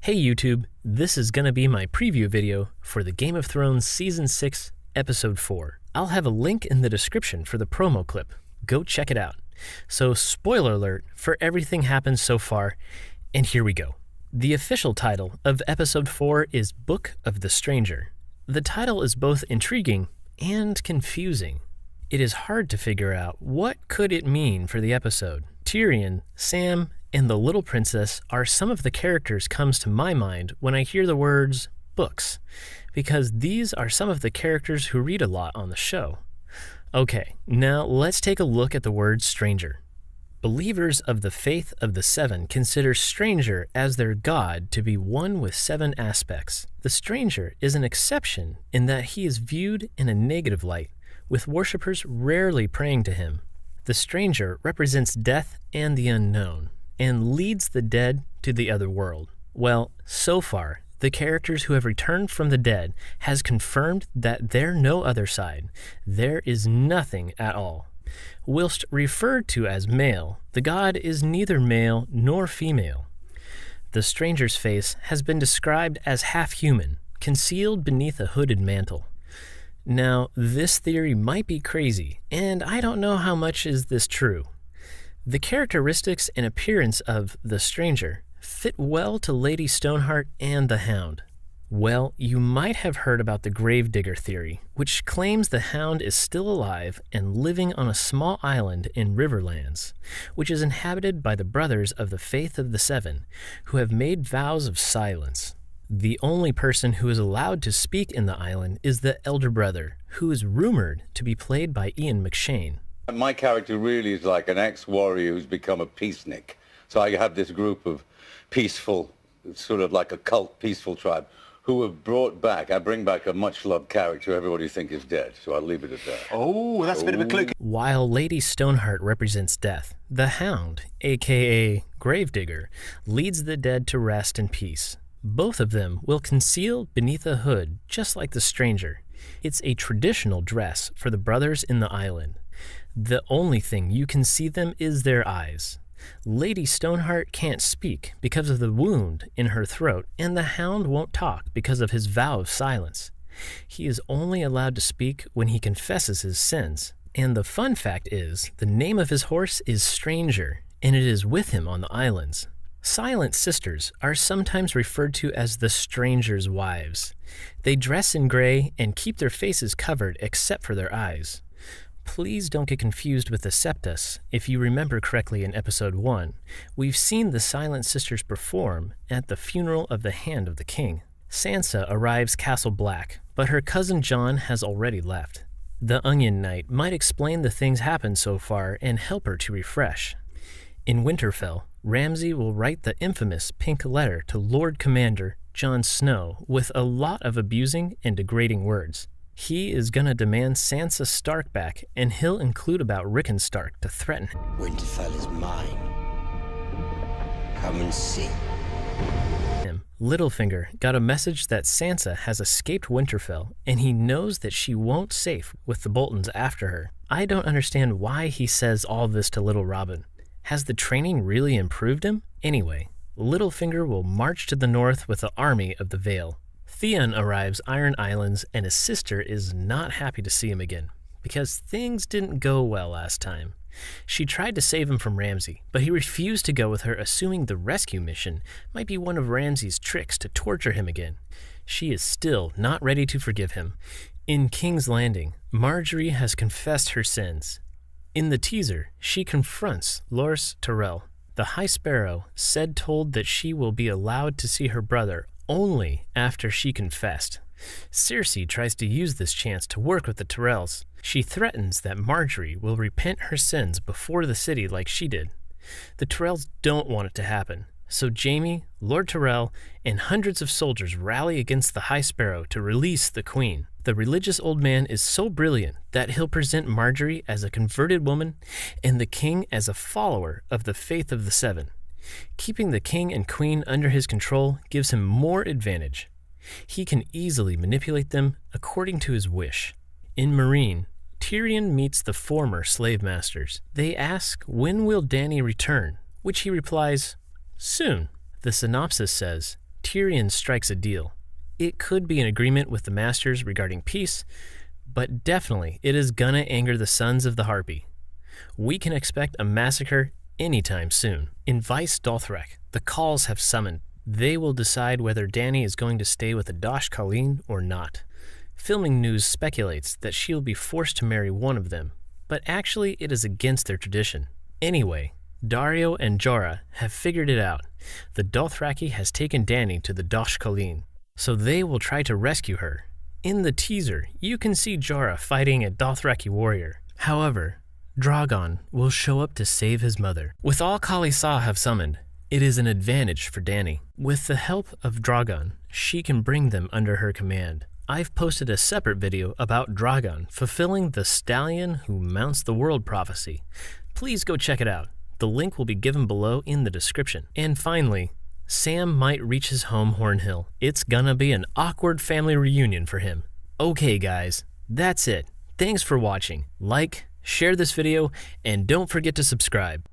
Hey YouTube, this is gonna be my preview video for the Game of Thrones Season 6, Episode 4. I'll have a link in the description for the promo clip. Go check it out. So spoiler alert for everything happened so far, and here we go. The official title of Episode 4 is Book of the Stranger. The title is both intriguing and confusing. It is hard to figure out what could it mean for the episode. Tyrion, Sam, and the Little Princess are some of the characters comes to my mind when I hear the words books, because these are some of the characters who read a lot on the show. Okay, now let's take a look at the word stranger. Believers of the faith of the Seven consider stranger as their god to be one with 7 aspects. The stranger is an exception in that he is viewed in a negative light, with worshippers rarely praying to him. The stranger represents death and the unknown, and leads the dead to the other world. Well, so far, the characters who have returned from the dead has confirmed that there no other side. There is nothing at all. Whilst referred to as male, the god is neither male nor female. The stranger's face has been described as half-human, concealed beneath a hooded mantle. Now, this theory might be crazy, and I don't know how much is this true. The characteristics and appearance of the stranger fit well to Lady Stoneheart and the Hound. Well, you might have heard about the Gravedigger theory, which claims the Hound is still alive and living on a small island in Riverlands, which is inhabited by the brothers of the Faith of the Seven, who have made vows of silence. The only person who is allowed to speak in the island is the elder brother, who is rumored to be played by Ian McShane. My character really is like an ex-warrior who's become a peacenik. So I have this group of peaceful, sort of like a cult peaceful tribe, who have brought back, I bring back a much-loved character everybody think is dead. So I'll leave it at that. Oh, that's a bit of a clue. While Lady Stoneheart represents death, the Hound, aka Gravedigger, leads the dead to rest and peace. Both of them will conceal beneath a hood, just like the stranger. It's a traditional dress for the brothers in the island. The only thing you can see them is their eyes. Lady Stoneheart can't speak because of the wound in her throat, and the Hound won't talk because of his vow of silence. He is only allowed to speak when he confesses his sins. And the fun fact is, the name of his horse is Stranger, and it is with him on the islands. Silent Sisters are sometimes referred to as the Stranger's wives. They dress in gray and keep their faces covered except for their eyes. Please don't get confused with the Septus. If you remember correctly in Episode 1, we've seen the Silent Sisters perform at the funeral of the Hand of the King. Sansa arrives Castle Black, but her cousin Jon has already left. The Onion Knight might explain the things happened so far and help her to refresh. In Winterfell, Ramsay will write the infamous pink letter to Lord Commander Jon Snow with a lot of abusing and degrading words. He is gonna demand Sansa Stark back, and he'll include about Rickon Stark to threaten him. Winterfell is mine. Come and see. Littlefinger got a message that Sansa has escaped Winterfell, and he knows that she won't safe with the Boltons after her. I don't understand why he says all this to Little Robin. Has the training really improved him? Anyway, Littlefinger will march to the north with the army of the Vale. Theon arrives Iron Islands, and his sister is not happy to see him again, because things didn't go well last time. She tried to save him from Ramsay, but he refused to go with her, assuming the rescue mission might be one of Ramsay's tricks to torture him again. She is still not ready to forgive him. In King's Landing, Margaery has confessed her sins. In the teaser, she confronts Loras Tyrell. The High Sparrow told that she will be allowed to see her brother only after she confessed. Cersei tries to use this chance to work with the Tyrells. She threatens that Margaery will repent her sins before the city like she did. The Tyrells don't want it to happen, so Jaime, Lord Tyrell, and hundreds of soldiers rally against the High Sparrow to release the Queen. The religious old man is so brilliant that he'll present Margaery as a converted woman and the king as a follower of the Faith of the Seven. Keeping the king and queen under his control gives him more advantage. He can easily manipulate them according to his wish. In Meereen, Tyrion meets the former slave masters. They ask, when will Dany return? Which he replies, soon. The synopsis says, Tyrion strikes a deal. It could be an agreement with the Masters regarding peace, but definitely it is gonna anger the Sons of the Harpy. We can expect a massacre anytime soon. In Vice Dothrak, the Khals have summoned. They will decide whether Dany is going to stay with the Dosh Khaleen or not. Filming news speculates that she'll be forced to marry one of them, but actually it is against their tradition. Anyway, Daario and Jorah have figured it out. The Dothraki has taken Dany to the Dosh Khaleen, so they will try to rescue her. In the teaser, you can see Jorah fighting a Dothraki warrior. However, Drogon will show up to save his mother. With all Khalisah have summoned, it is an advantage for Dany. With the help of Drogon, she can bring them under her command. I've posted a separate video about Drogon fulfilling the stallion who mounts the world prophecy. Please go check it out. The link will be given below in the description. And finally, Sam might reach his home Horn Hill. It's gonna be an awkward family reunion for him. Okay guys, that's it. Thanks for watching. Like, share this video, and don't forget to subscribe.